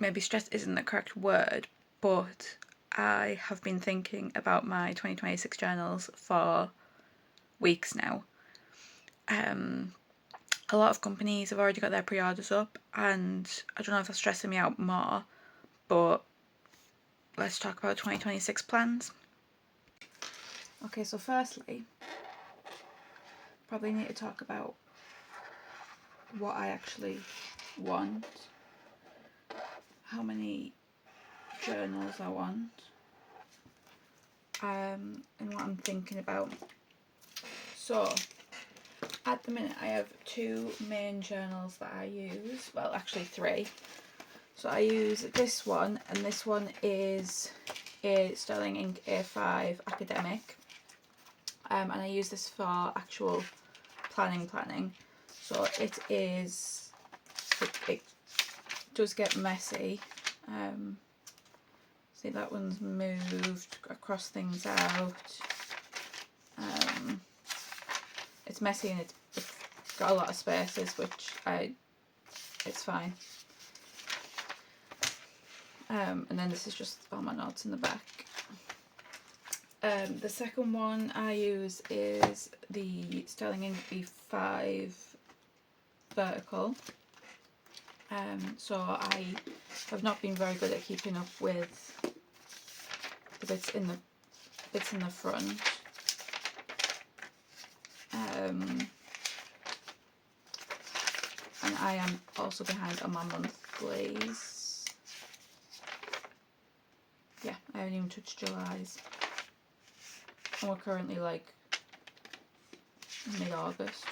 maybe stress isn't the correct word, but I have been thinking about my 2026 journals for weeks now. A lot of companies have already got their pre-orders up, and I don't know if that's stressing me out more, but let's talk about 2026 plans. Okay, so firstly, probably need to talk about what I actually want, how many journals I want, and what I'm thinking about. So at the minute I have 2 main journals that I use, well actually 3. So I use this one, and this one is a Sterling Ink A5 academic, and I use this for actual planning. So it does get messy. See, that one's moved across things out. It's messy and it's got a lot of spaces, which it's fine. And then this is just all my notes in the back. The second one I use is the Sterling Ink B5 vertical. So I have not been very good at keeping up with the bits in the front. And I am also behind on my monthlies. Yeah, I haven't even touched July's. And we're currently like mid-August.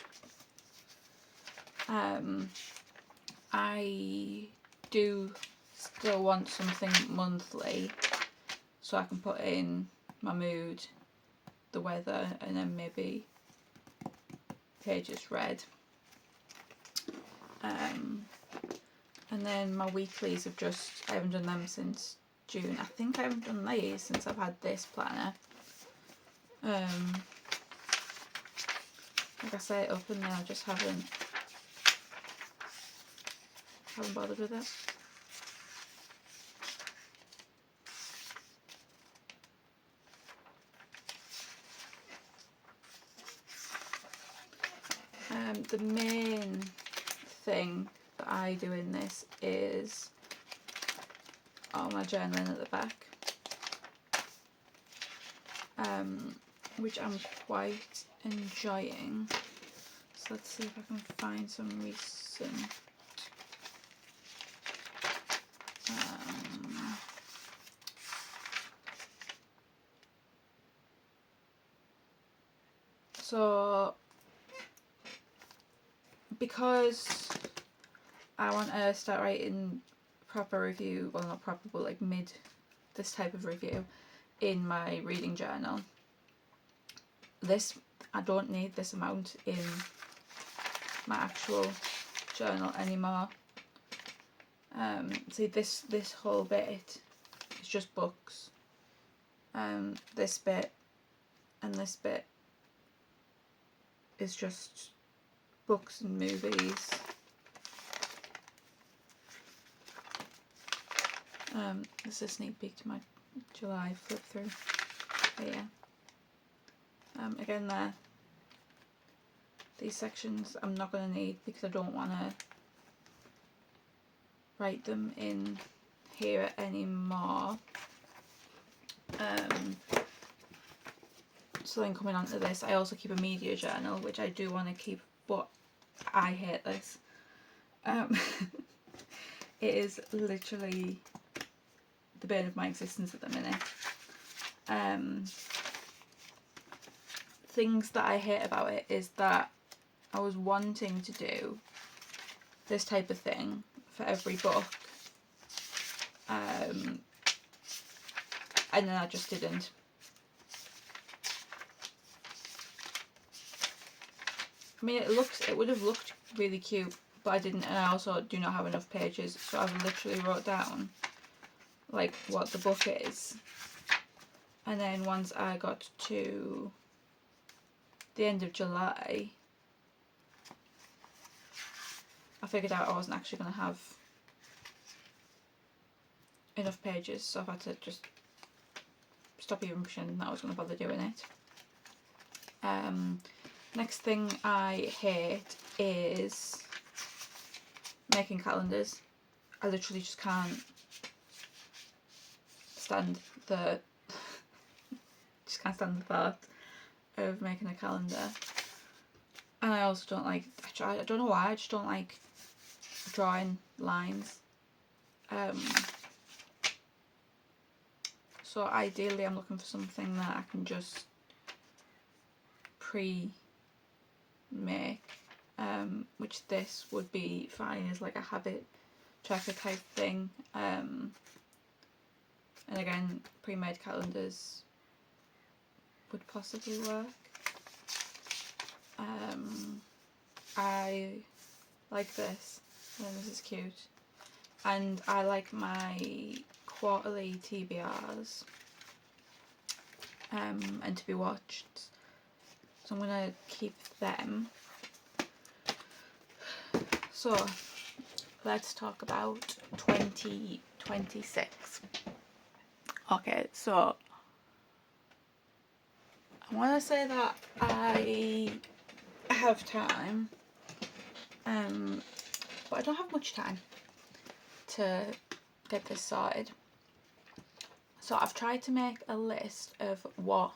I do still want something monthly, so I can put in my mood, the weather, and then maybe pages read. And then my weeklies have I haven't done them since June. I think I haven't done these since I've had this planner. Like I set it up and then I just haven't bothered with it. The main thing that I do in this is all my journaling at the back, which I'm quite enjoying. So let's see if I can find some recent. So because I want to start writing proper review, well not proper but like this type of review in my reading journal, I don't need this amount in my actual journal anymore. See, this whole bit is just books. This bit and this bit is just books and movies. This is a sneak peek to my July flip through. But yeah. Again there, these sections I'm not going to need because I don't want to write them in here anymore. So then coming on to this, I also keep a media journal, which I do want to keep, but I hate this. It is literally the bane of my existence at the minute. Things that I hate about it is that I was wanting to do this type of thing for every book, and then I just didn't. I mean, it would have looked really cute, but I didn't, and I also do not have enough pages, so I've literally wrote down like what the book is, and then once I got to the end of July, I figured out I wasn't actually going to have enough pages, so I've had to just stop even pretending that I was going to bother doing it. Next thing I hate is making calendars. I literally just can't stand the thought of making a calendar. And I also don't like, I don't know why, I just don't like drawing lines. So ideally I'm looking for something that I can just pre-make, which this would be fine as like a habit tracker type thing. And again, pre-made calendars would possibly work. I like this, and this is cute, and I like my quarterly TBRs and to be watched, so I'm gonna keep them. So let's talk about 2026. Okay, so I want to say that I have time, but I don't have much time to get this sorted. So I've tried to make a list of what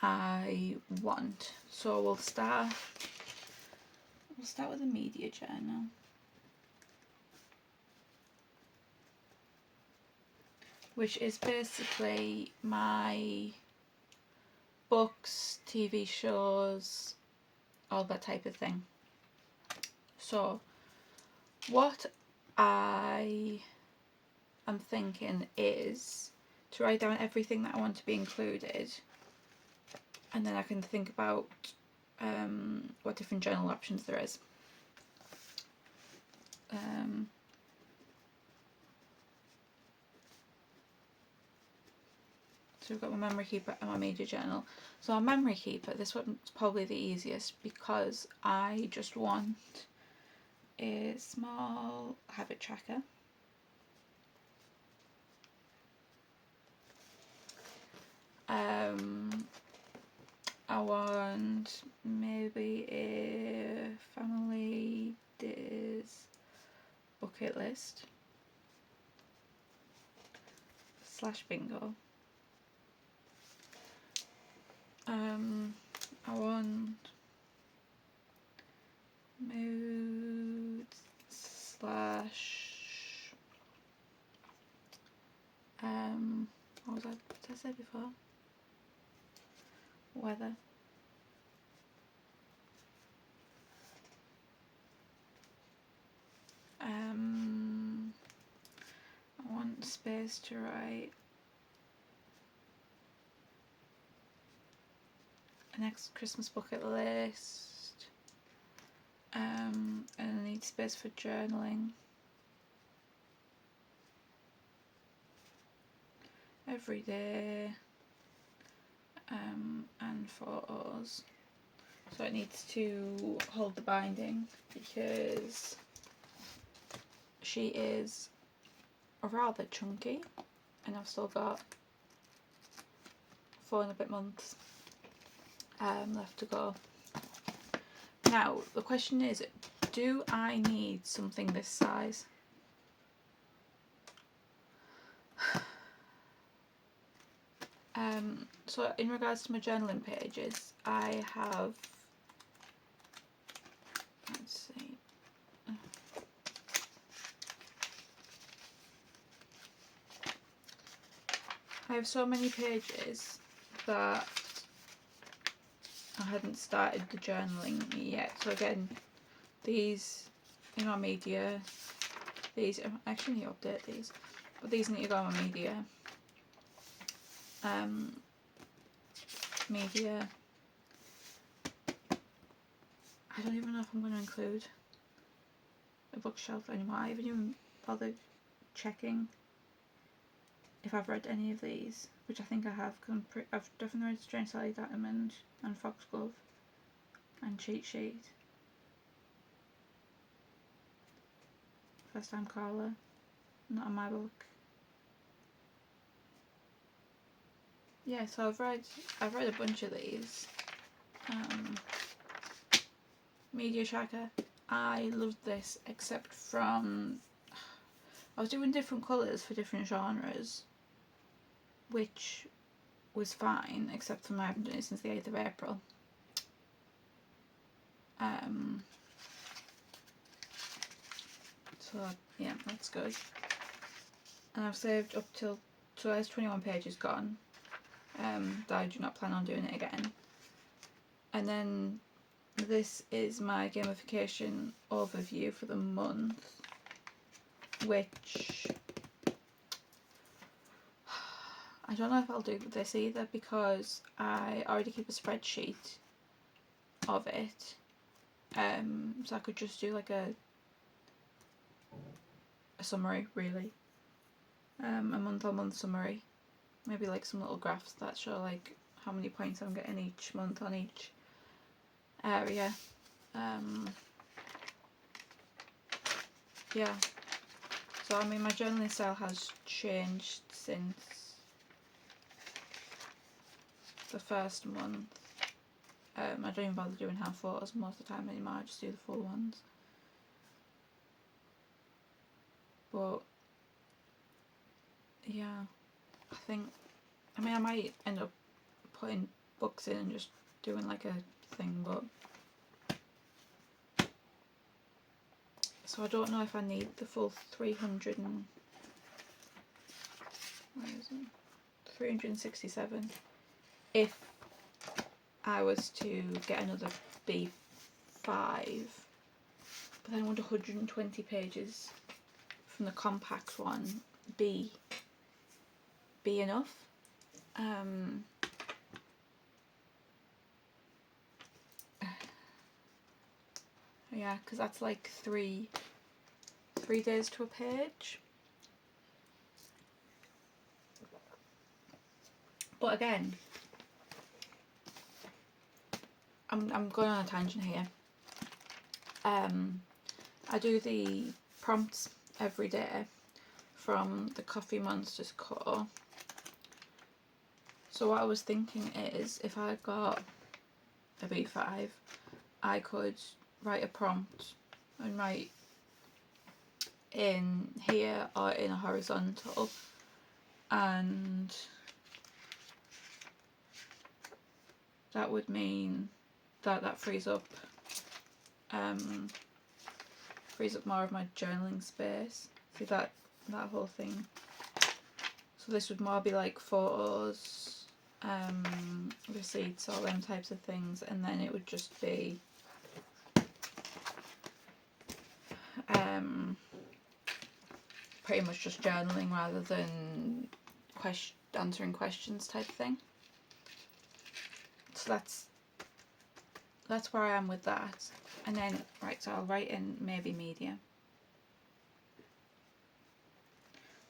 I want. So we'll start with a media journal. Which is basically my books, TV shows, all that type of thing. So what I am thinking is to write down everything that I want to be included, and then I can think about what different journal options there is. So we've got my memory keeper and my media journal. So our memory keeper, this one's probably the easiest because I just want a small habit tracker. I want maybe a family days bucket list / bingo. I want mood / what was that? What did I say before? Weather. I want space to write a next Christmas bucket list, and I need space for journaling every day, and photos. So it needs to hold the binding because she is rather chunky and I've still got 4 and a bit months left to go. Now the question is, do I need something this size? So in regards to my journaling pages, I have, let's see, I have so many pages that I hadn't started the journaling yet. So again, these in my media, these, I actually need to update these, but these need to go on my media. Media, I don't even know if I'm going to include a bookshelf anymore. I haven't even bothered checking if I've read any of these, which I think I have, because I've definitely read Strange Sally Diamond and Foxglove and Cheat Sheet, First Time Caller, not in my book. Yeah, so I've read a bunch of these. Media Tracker. I loved this, except from I was doing different colours for different genres, which was fine, except for I haven't done it since the 8th of April. So yeah, that's good. And I've saved up till, so there's 21 pages gone. That I do not plan on doing it again. And then this is my gamification overview for the month, which I don't know if I'll do this either, because I already keep a spreadsheet of it. So I could just do like a summary, really. A month-on-month summary. Maybe like some little graphs that show like how many points I'm getting each month on each area. Yeah. So I mean, my journaling style has changed since the first month. I don't even bother doing half photos most of the time anymore, I just do the full ones. But yeah, I mean I might end up putting books in and just doing like a thing, but so I don't know if I need the full 367 if I was to get another B5, but then I want 120 pages from the compact one. Be enough? Yeah, because that's like three days to a page. But again, I'm going on a tangent here. I do the prompts every day from the Coffee Monsters core. So what I was thinking is, if I got a B5, I could write a prompt and write in here or in a horizontal, and that would mean that frees up more of my journaling space. See that whole thing. So this would more be like photos, receipts, all them types of things, and then it would just be pretty much just journaling rather than answering questions type thing. So that's where I am with that. And then, right, so I'll write in maybe media,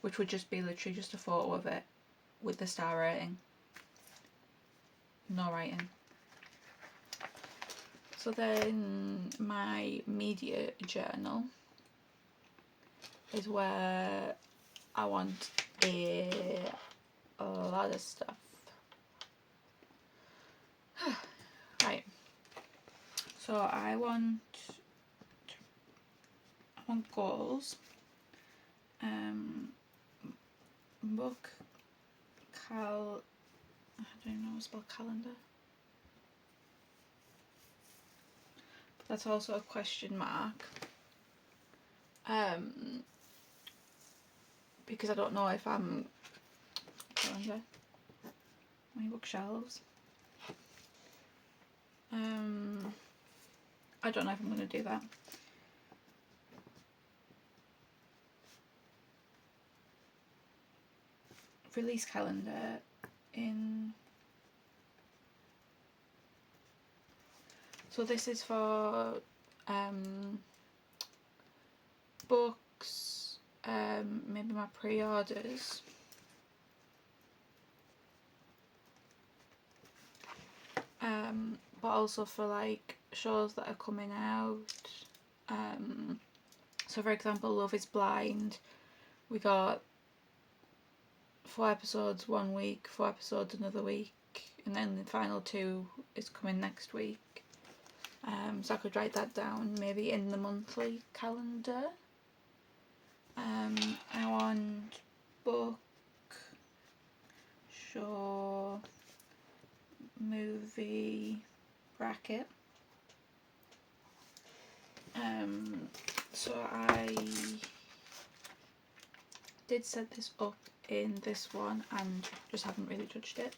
which would just be literally just a photo of it with the star rating. No writing. So then my media journal is where I want a lot of stuff. Right. So I want goals. Book I don't know how to spell calendar. But that's also a question mark. Because I don't know if I'm calendar. My bookshelves. I don't know if I'm going to do that. Release calendar in. So this is for books, maybe my pre-orders. But also for like shows that are coming out. So for example, Love is Blind we got 4 episodes one week, 4 episodes another week, and then the final 2 is coming next week. So I could write that down maybe in the monthly calendar. I want book, show, movie, bracket. So I did set this up in this one and just haven't really touched it,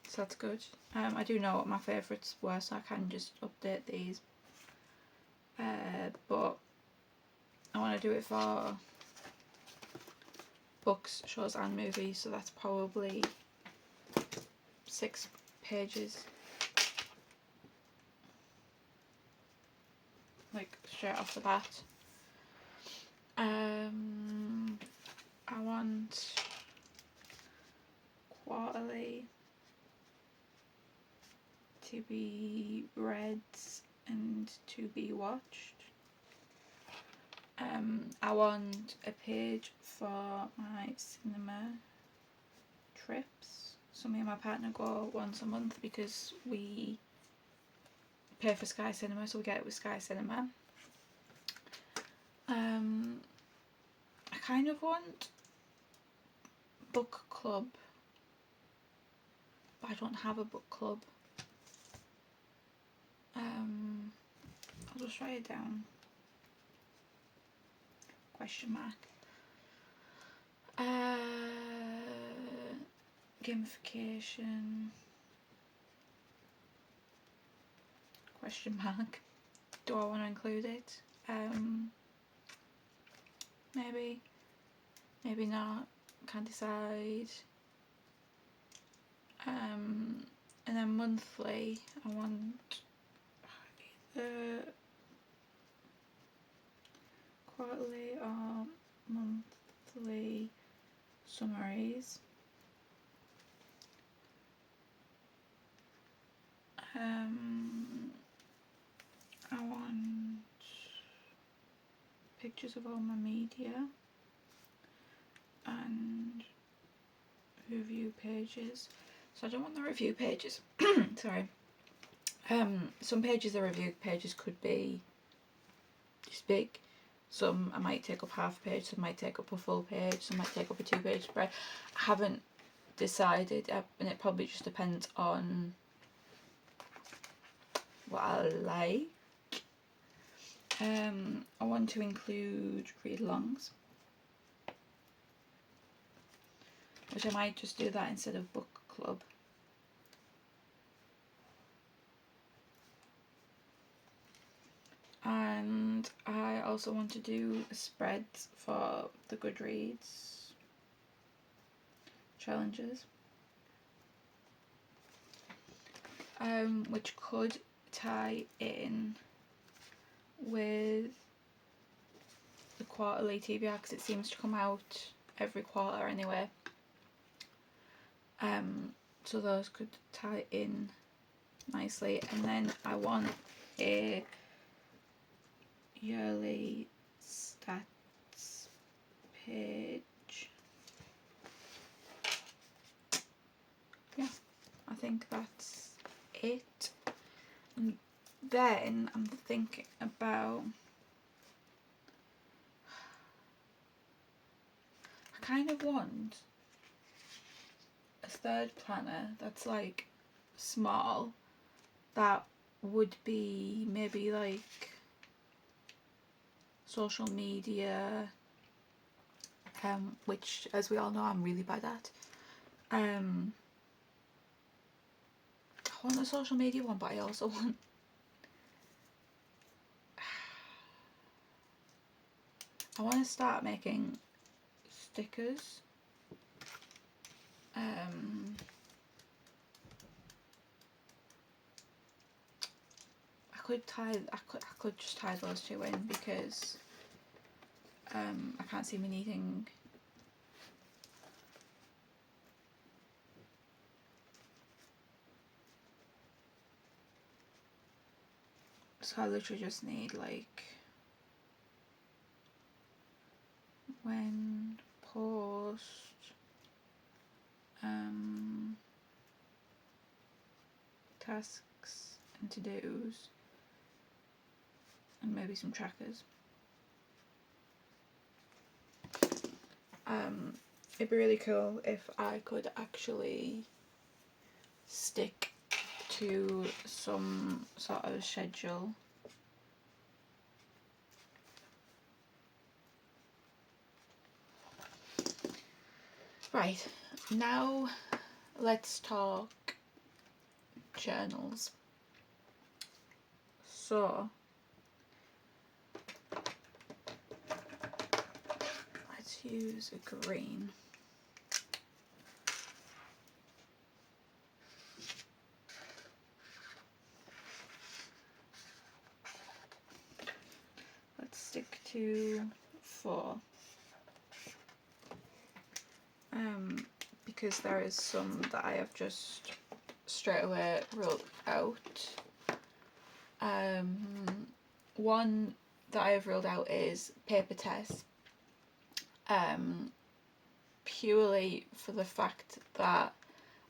so that's good. I do know what my favourites were, so I can just update these, but I want to do it for books, shows and movies, so that's probably 6 pages, like straight off the bat. I want quarterly to be read and to be watched. I want a page for my cinema trips. So me and my partner go once a month because we pay for Sky Cinema, so we get it with Sky Cinema. I kind of want book club, but I don't have a book club. I'll just write it down. Question mark. Gamification. Question mark. Do I want to include it? Maybe not. Can't decide. And then monthly, I want either quarterly or monthly summaries. I want pictures of all my media and review pages. So I don't want the review pages. Sorry. Some pages, the review pages could be just big. Some I might take up half a page, some might take up a full page, some might take up a 2-page spread. I haven't decided, and it probably just depends on what I like. I want to include read-alongs, which I might just do that instead of book club. And I also want to do a spread for the Goodreads challenges, which could tie in with the quarterly TBR because it seems to come out every quarter anyway. So those could tie in nicely. And then I want a yearly stats page. Yeah, I think that's it. And then I'm thinking about, I kind of want a third planner that's like small, that would be maybe like social media, which as we all know I'm really bad at. I want a social media one, but I also want I want to start making stickers. I could just tie those two in because I can't see me needing so I literally just need like when just tasks and to-dos and maybe some trackers. It'd be really cool if I could actually stick to some sort of schedule. Right, now let's talk journals. So let's use a green. Let's stick to 4. Because there is some that I have just straight away ruled out. One that I have ruled out is paper test, purely for the fact that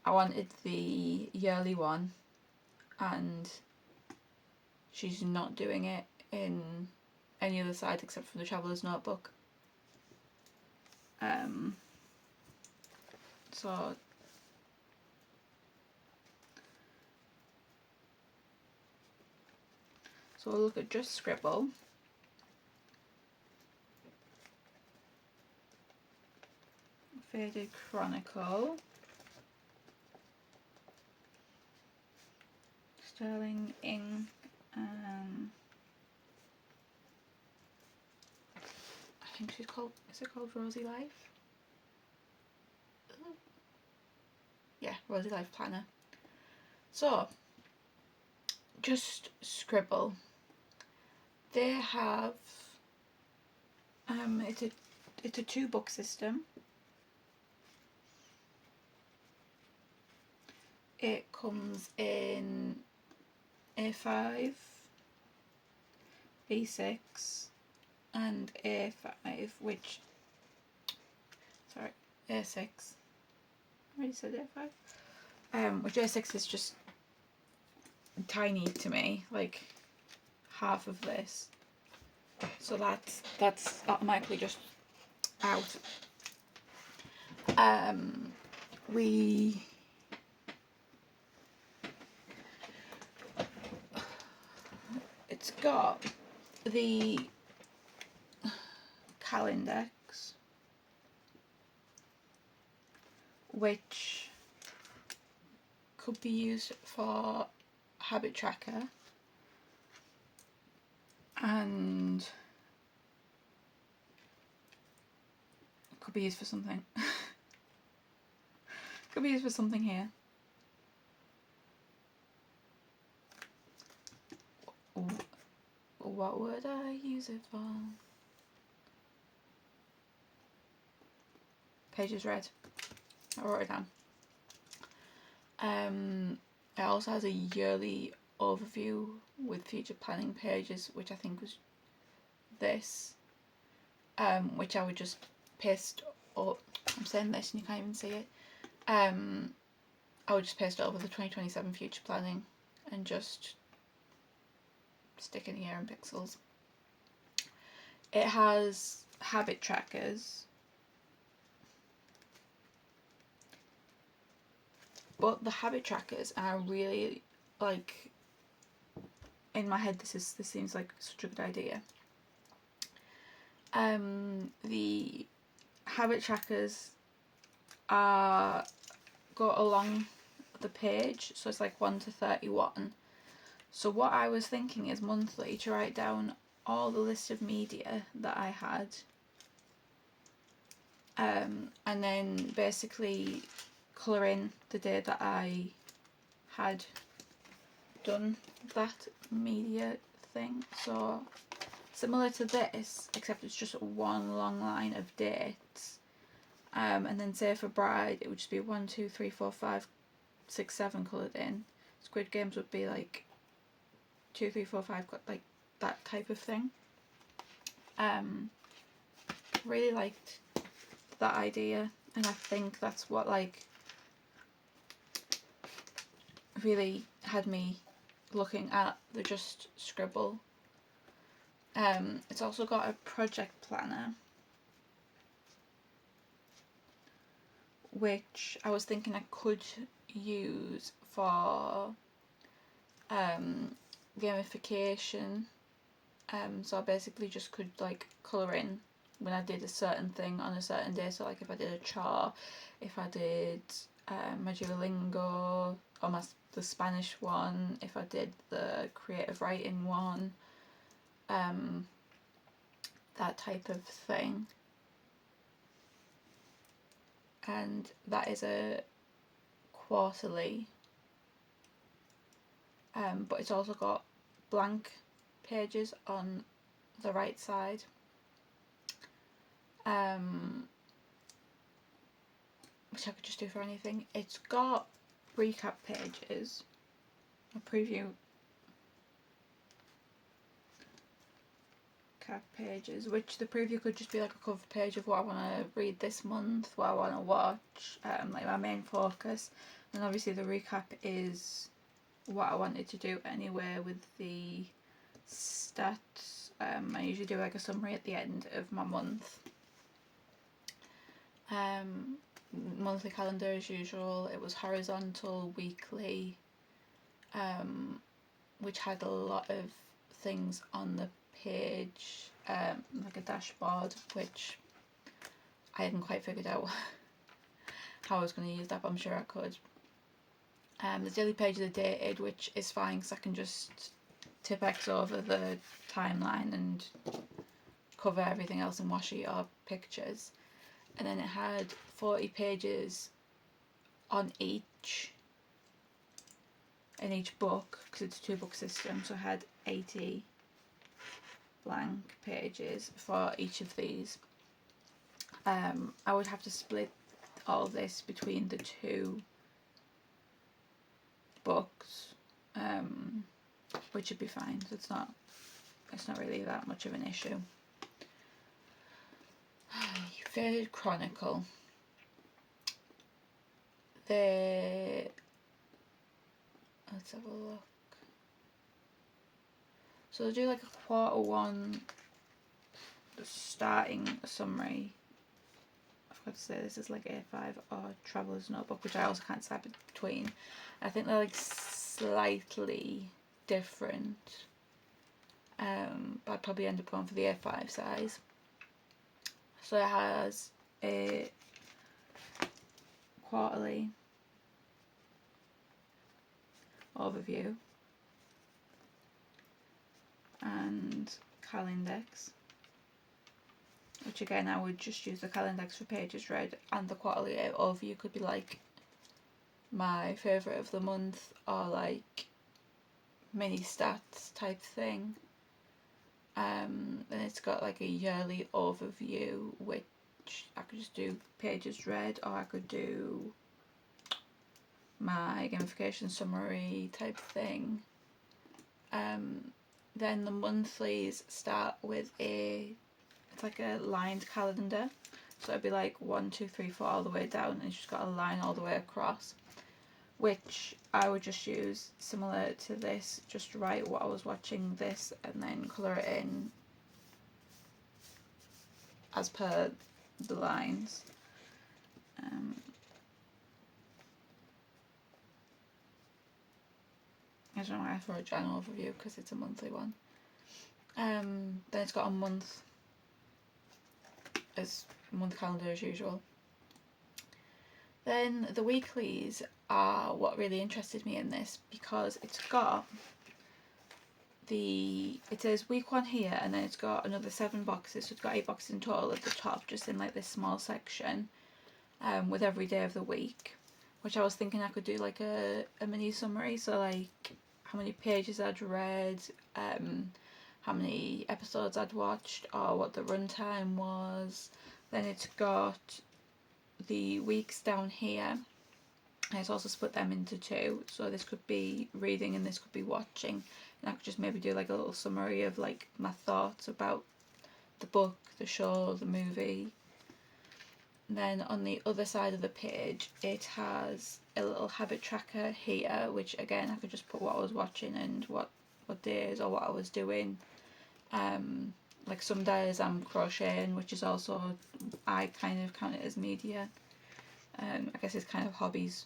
I wanted the yearly one and she's not doing it in any other side except for the Traveller's Notebook. So we'll look at just Scribble. Faded Chronicle. Sterling ink. I think she's called, is it called Rosey Life? Yeah, Rosey Life Planner. So, just Scribble. They have, it's a 2-book system. It comes in A5, B6 and A5, which, sorry, A6, I already said A5, which A6 is just tiny to me, like half of this, so that's automatically just out. It's got the Calendex, which could be used for habit tracker and could be used for something. Could be used for something here. What would I use it for? Pages read. I wrote it down. It also has a yearly overview with future planning pages, which I think was this, which I would just paste up. I'm saying this and you can't even see it. I would just paste it over the 2027 future planning and just stick in here in pixels. It has habit trackers, but the habit trackers are really, like, in my head this seems like such a good idea. The habit trackers go along the page, so it's like 1 to 31. So what I was thinking is monthly to write down all the list of media that I had, and then basically colour in the day that I had done that media thing. So similar to this, except it's just one long line of dates, and then say for Bride it would just be 1, 2, 3, 4, 5, 6, 7 coloured in. Squid Games would be like 2, 3, 4, 5, like that type of thing. Really liked that idea, and I think that's what like really had me looking at the Just Scribble. It's also got a project planner, which I was thinking I could use for gamification. So I basically just could like colour in when I did a certain thing on a certain day. So like if I did a chart, if I did my Duolingo or the Spanish one, if I did the creative writing one, that type of thing. And that is a quarterly, but it's also got blank pages on the right side, which I could just do for anything. It's got recap pages, a preview cap pages, which the preview could just be like a cover page of what I want to read this month, what I want to watch, like my main focus, and obviously the recap is what I wanted to do anyway with the stats. I usually do like a summary at the end of my month. Monthly calendar as usual. It was horizontal, weekly, which had a lot of things on the page, like a dashboard, which I hadn't quite figured out how I was going to use that, but I'm sure I could. The daily pages are dated, which is fine because I can just tip X over the timeline and cover everything else in washi or pictures. And then it had 40 pages on each, in each book, because it's a 2-book system, so I had 80 blank pages for each of these. I would have to split all this between the 2 books, which would be fine. So it's not really that much of an issue. Faded Chronicle. Let's have a look. So they'll do like a Q1 starting summary. I forgot to say this is like A5 or Traveller's Notebook, which I also can't decide between. I think they're like slightly different, but I'd probably end up going for the A5 size. So it has a quarterly overview and Calendex, which again I would just use the Calendex for pages read, and the quarterly overview could be like my favourite of the month or like mini stats type thing. And it's got like a yearly overview, which I could just do pages read, or I could do my gamification summary type thing. Then the monthlies start with it's like a lined calendar, so it'd be like 1, 2, 3, 4 all the way down, and it's just got a line all the way across, which I would just use similar to this, just write what I was watching this and then colour it in as per the lines. I don't know why I throw a Jan overview because it's a monthly one. Then it's got a month as month calendar as usual. Then the weeklies are what really interested me in this, because it's got it says week 1 here, and then it's got another 7 boxes, so it's got 8 boxes in total at the top, just in like this small section, with every day of the week, which I was thinking I could do like a mini summary, so like how many pages I'd read, how many episodes I'd watched, or what the runtime was. Then it's got the weeks down here, and it's also split them into 2, so this could be reading and this could be watching, and I could just maybe do like a little summary of like my thoughts about the book, the show, the movie. then on the other side of the page it has a little habit tracker here, which again I could just put what I was watching and what days or what I was doing. Like some days I'm crocheting, which is also, I kind of count it as media. I guess it's kind of hobbies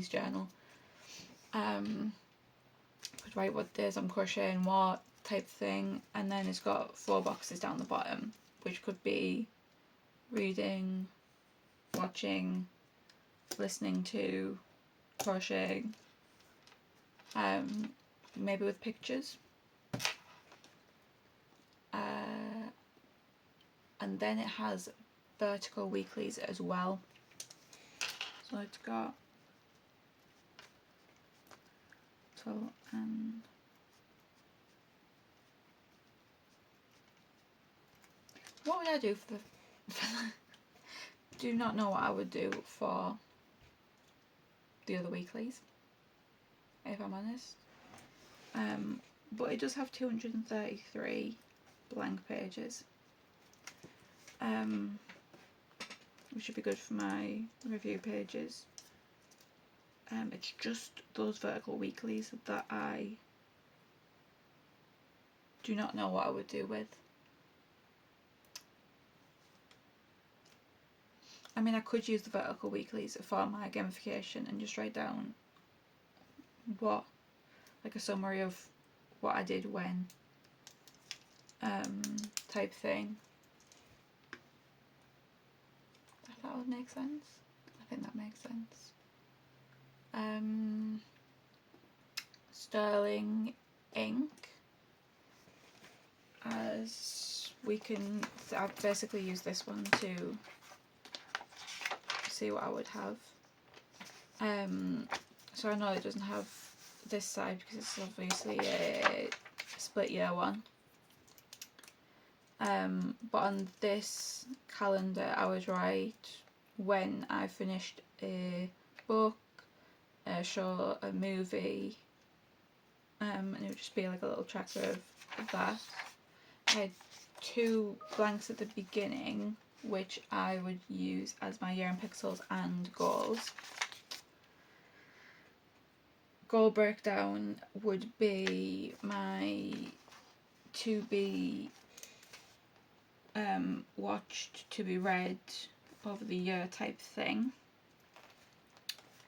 journal. Could write what days I'm crocheting what type thing, and then it's got 4 boxes down the bottom, which could be reading, watching, listening to, crocheting, maybe with pictures. And then it has vertical weeklies as well. So it's got 12 and what would I do for the do not know what I would do for the other weeklies, if I'm honest. But it does have 233 blank pages, which should be good for my review pages. It's just those vertical weeklies that I do not know what I would do with. I mean, I could use the vertical weeklies for my gamification and just write down what, like a summary of what I did when, type thing. If that would make sense. I think that makes sense. Sterling ink, as we can, I've basically used this one to see what I would have. So I know it doesn't have this side because it's obviously a split year one. But on this calendar I would write when I finished a book, a show, a movie, and it would just be like a little tracker of that. I had 2 blanks at the beginning, which I would use as my year in pixels and goals. Goal breakdown would be my to be watched, to be read over the year type thing.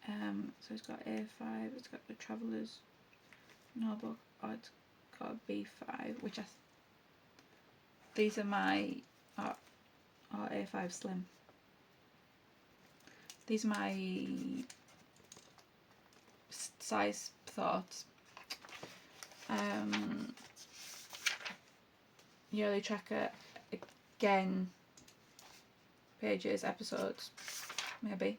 So it's got A5, it's got the Traveller's Notebook, or it's got a B5, which these are my, or A5 Slim. These are my size thoughts. Yearly tracker, again, pages, episodes, maybe.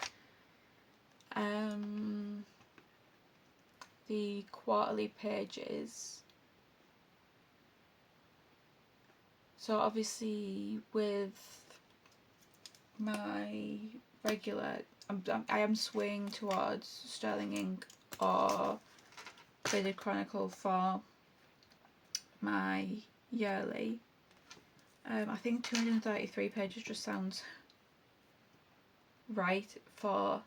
The quarterly pages. So obviously with my regular, I am swaying towards sterling ink or faded Chronicle for my yearly. I think 233 pages just sounds right for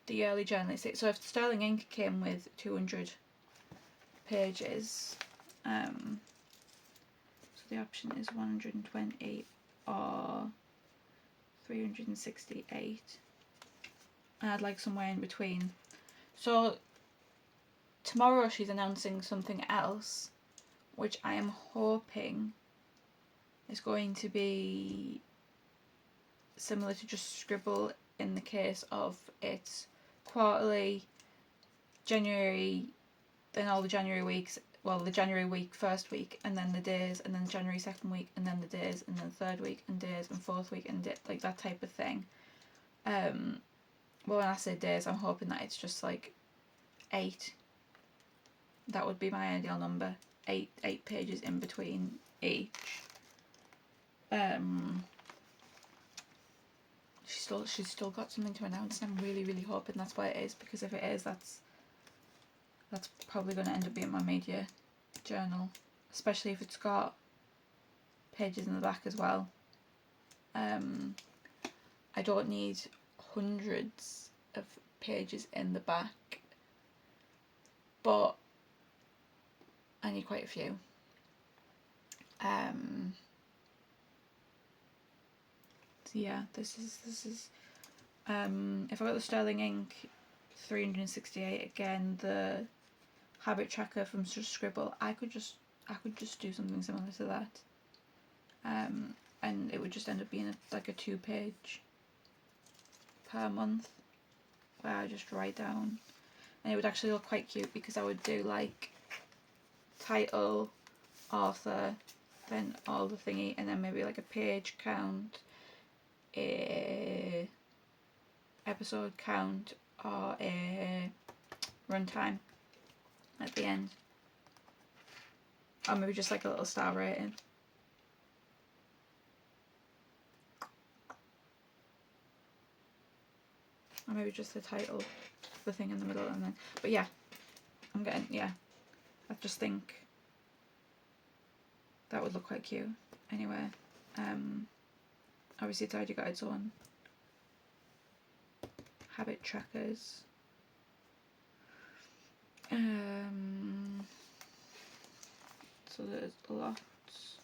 the yearly journal. So if sterling ink came with 200 pages, so the option is 120 or 368, and I'd like somewhere in between. So tomorrow she's announcing something else, which I am hoping is going to be similar to just Scribble in the case of it's quarterly, January, then all the January weeks, well, the January week, first week, and then the days, and then January second week, and then the days, and then third week, and days, and fourth week, and like that type of thing. Well, when I say days, I'm hoping that it's just like 8. That would be my ideal number. 8 pages in between each. She's still got something to announce, and I'm really hoping that's what it is, because if it is, that's probably going to end up being my media journal, especially if it's got pages in the back as well. I don't need hundreds of pages in the back, but I need quite a few. So yeah, this is if I got the sterling ink 368 again, the habit tracker from Scribble, I could just do something similar to that, and it would just end up being like a 2-page per month where I just write down, and it would actually look quite cute because I would do like title, author, then all the thingy, and then maybe like a page count, a episode count, or a runtime at the end, or maybe just like a little star rating. Or maybe just the title, the thing in the middle, and then, but yeah, I just think that would look quite cute. Anyway, obviously it's already got its own habit trackers. So there's lots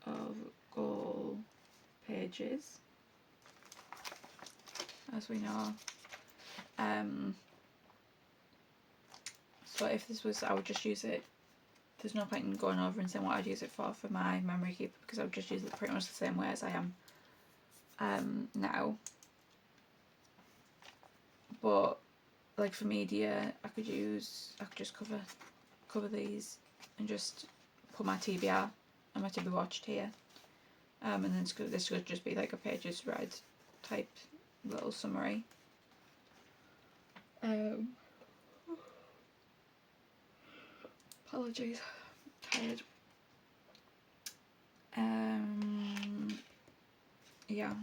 of goal pages, as we know. So if this was, I would just use it. There's no point in going over and saying what I'd use it for my memory keeper, because I would just use it pretty much the same way as I am now. But like for media, I could just cover these and just put my TBR and my to be watched here, and then this could just be like a pages read type little summary. Apologies, tired. Yeah,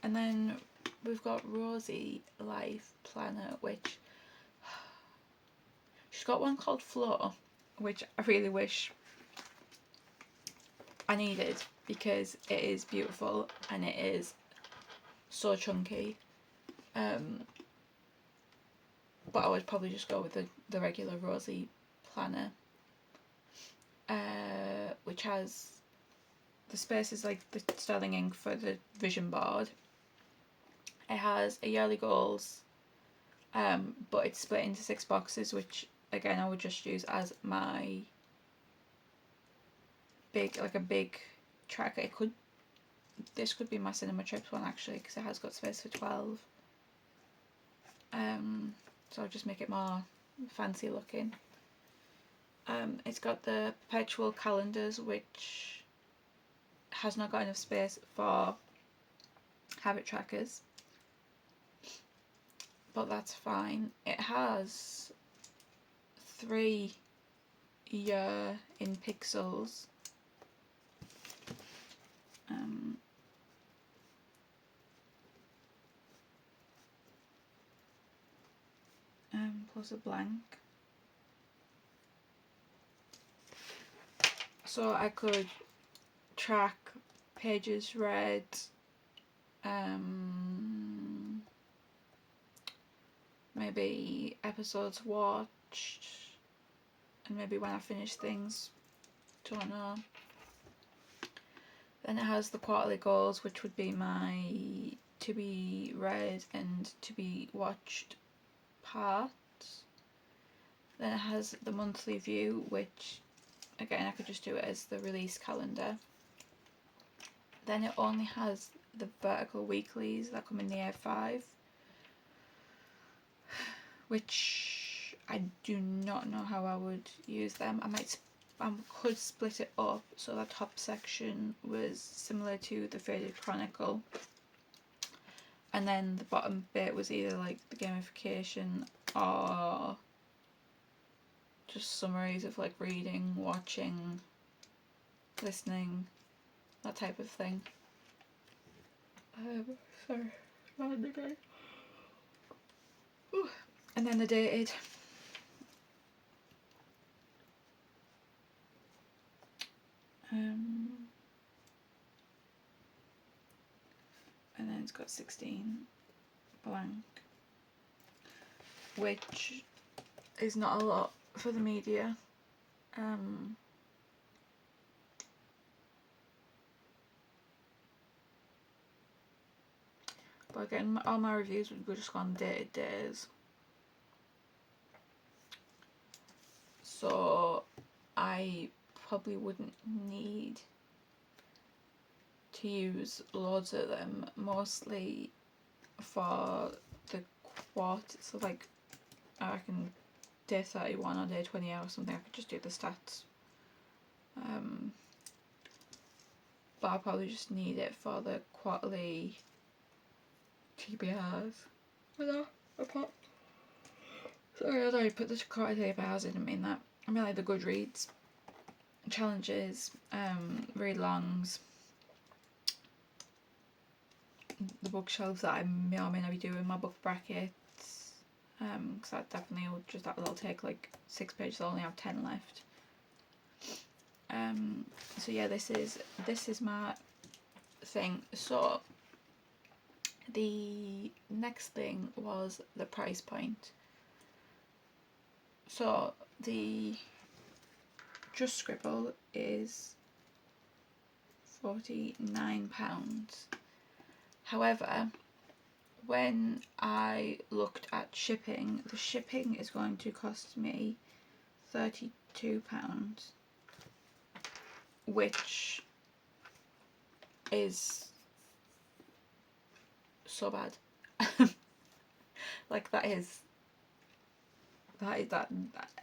and then we've got Rosey Life Planner, which she's got one called Flow, which I really wish I needed because it is beautiful and it is so chunky. But I would probably just go with the regular Rosey planner, which has the spaces like the sterling ink for the vision board. It has a yearly goals, but it's split into 6 boxes, which again I would just use as my big tracker. This could be my cinema trips one actually, because it has got space for 12. So I'll just make it more fancy looking. It's got the perpetual calendars, which has not got enough space for habit trackers, but that's fine. It has 3 year in pixels, plus a blank. So I could track pages read, maybe episodes watched, and maybe when I finish things, don't know. Then it has the quarterly goals, which would be my to be read and to be watched parts. Then it has the monthly view, which again I could just do it as the release calendar. Then it only has the vertical weeklies that come in the A5, which I do not know how I would use them. I could split it up so the top section was similar to the Faded Chronicle, and then the bottom bit was either like the gamification or just summaries of like reading, watching, listening, that type of thing. Sorry, not in the day. And then the dated. and then it's got 16 blank, which is not a lot for the media. But again, all my reviews would just go on dated days. So I probably wouldn't need to use loads of them, mostly for the quarter. So like, I reckon day 31 or day 28 or something, I could just do the stats. But I probably just need it for the quarterly TBRs. Sorry, I already put the quarterly TBRs in, I mean that. I mean like the Goodreads challenges, read longs, the bookshelves that I may or may not be doing, my book brackets, because that definitely will just, that'll take like 6 pages, I'll only have 10 left. So yeah, this is my thing. So the next thing was the price point. So the Just Scribble is £49. However, when I looked at shipping, the shipping is going to cost me £32, which is so bad. Like that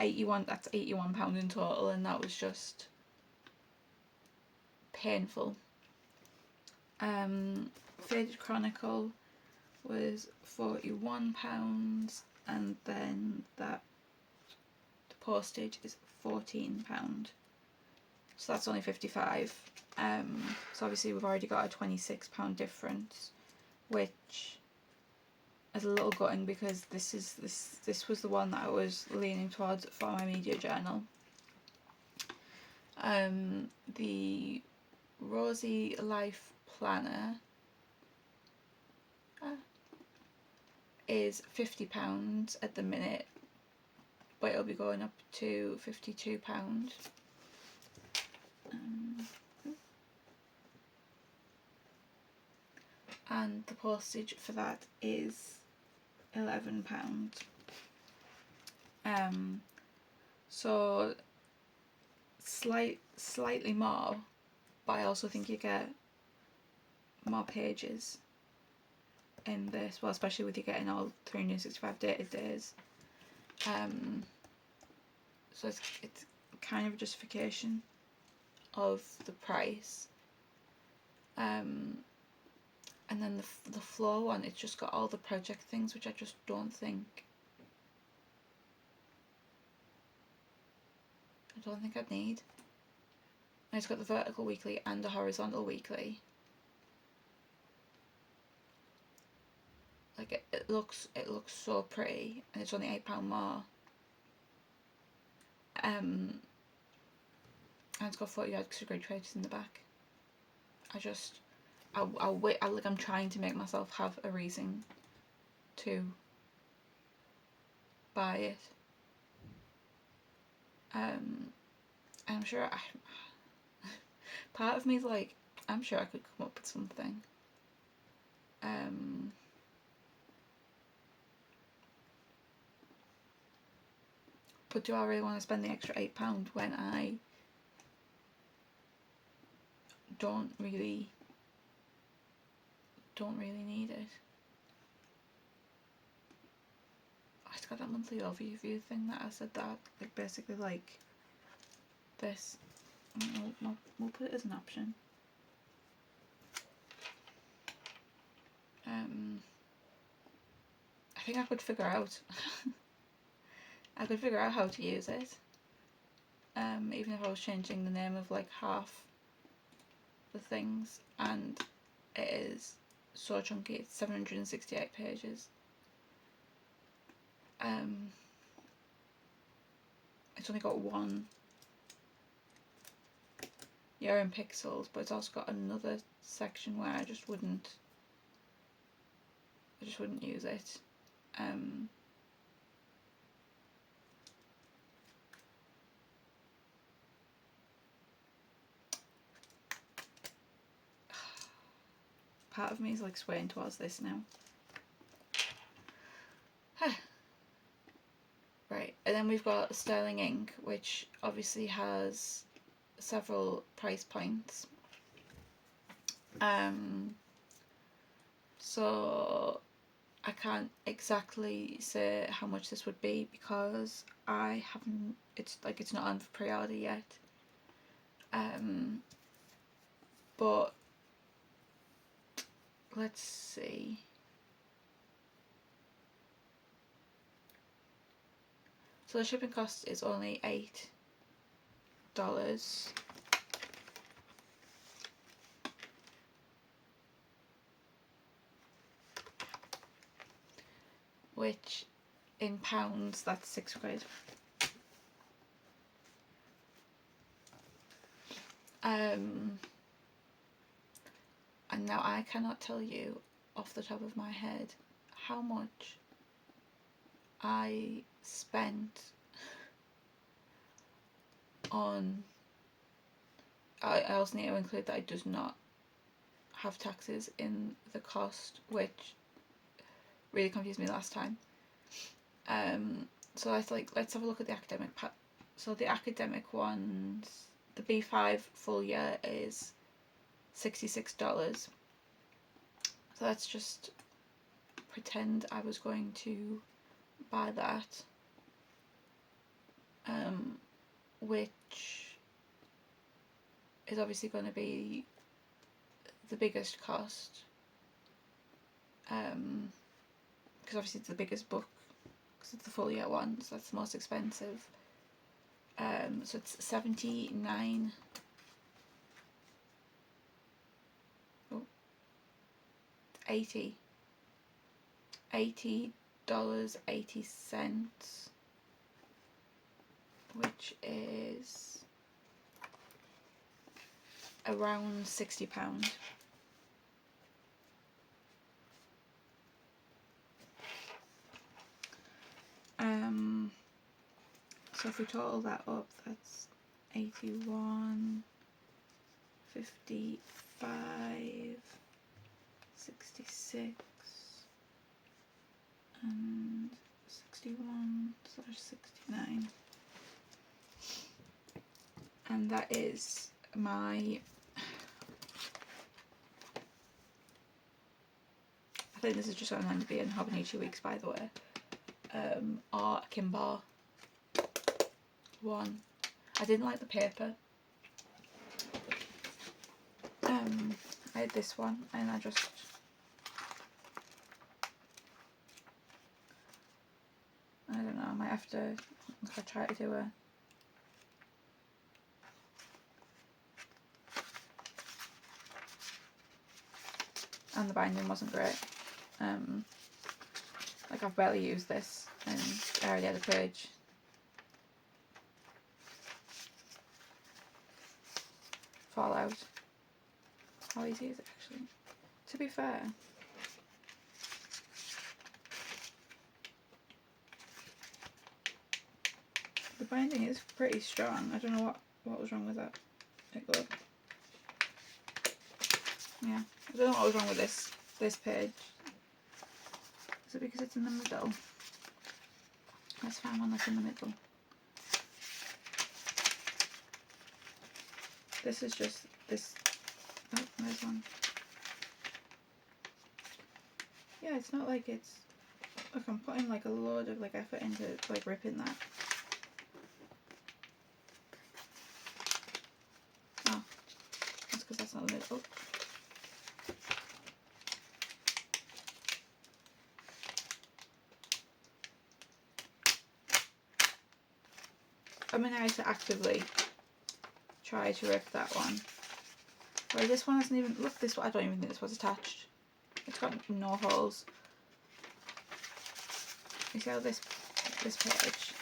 81, that's £81 in total, and that was just painful. Faded Chronicle was £41, and then the postage is £14, so that's only 55. So obviously we've already got a £26 difference, which is a little gutting, because this was the one that I was leaning towards for my media journal. The Rosey Life Planner is £50 at the minute, but it'll be going up to £52. And the postage for that is £11. So slightly more, but I also think you get more pages in this, well, especially with you getting all 365 dated days. So it's kind of a justification of the price. And then the flow one, it's just got all the project things, which I just don't think I'd need. And it's got the vertical weekly and the horizontal weekly. Like it looks so pretty, and it's only £8 more. And it's got 40 yards of grid pages in the back. I'll wait. I'm trying to make myself have a reason to buy it. I'm sure part of me is like, I'm sure I could come up with something. But do I really want to spend the extra £8 when I don't really need it? It's got that monthly overview thing that I said that, like, basically like this. We'll put it as an option. I think I could figure out how to use it, even if I was changing the name of like half the things, and it is so chunky. It's 768 pages. It's only got one year in pixels, but it's also got another section where I just wouldn't I just wouldn't use it. Part of me is like swaying towards this now. Right, and then we've got sterling ink, which obviously has several price points. So I can't exactly say how much this would be because I haven't, it's not on for pre-order yet. But let's see. So the shipping cost is only $8. Which in pounds, that's £6. And now I cannot tell you off the top of my head how much I spent on. I also need to include that it does not have taxes in the cost, which really confused me last time. So let's have a look at the academic part. So the academic ones, the B5 full year is $66. So let's just pretend I was going to buy that, which is obviously going to be the biggest cost, because obviously it's the biggest book, because it's the full year one, so that's the most expensive. So it's $79. Oh, $80.80, which is around £60. So if we total that up, that's 81, 55, 66, and 61, so there's 69. And that is my, I think this is just going to be in Hobonichi Weeks, by the way, or Kimbar one. I didn't like the paper. I had this one and I don't know, I might have to, if I try to do a and the binding wasn't great. Like I've barely used this and I already had a page. Fall out. How easy is it actually? To be fair, the binding is pretty strong. I don't know what was wrong with that. Yeah, I don't know what was wrong with this page. Is it because it's in the middle? Let's find one that's in the middle. This is just this. Oh, there's one. Yeah, it's not like it's. Look, I'm putting like a load of like effort into like ripping that. Oh, that's because that's not the middle. I mean, I had to actively try to rip that one. Whereas this one hasn't even, look, this one, I don't even think this was attached. It's got no holes. You see how this page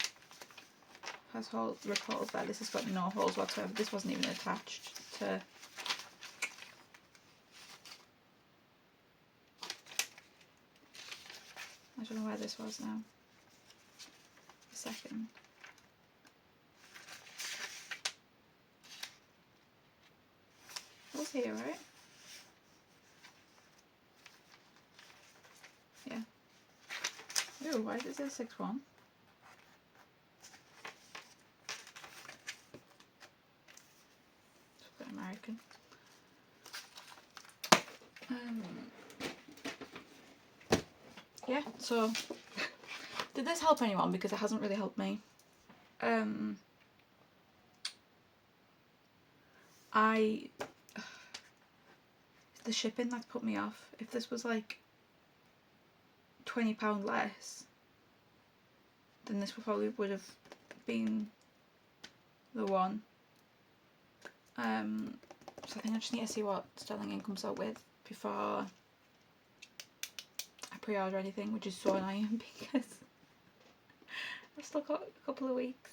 has rip holes there? This has got no holes whatsoever. This wasn't even attached to. I don't know where this was now. A second. It was here, right? Yeah. Ooh, why does it say 6-1? It's a bit American. Yeah, so did this help anyone? Because it hasn't really helped me. The shipping that's put me off. If this was like £20 less, then this would have been the one. So I think I just need to see what Sterling Ink comes out with before I pre-order anything, which is so annoying because I've still got a couple of weeks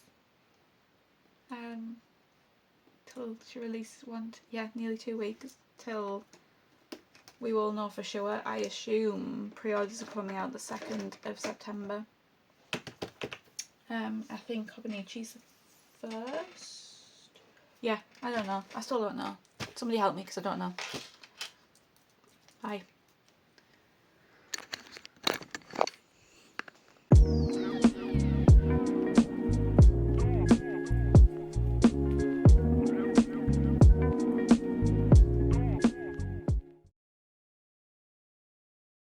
till she releases one. Yeah, nearly 2 weeks till we will know for sure. I assume pre-orders are coming out the 2nd of September. I think Hobonichi's the 1st. Yeah, I don't know. I still don't know. Somebody help me because I don't know. Bye.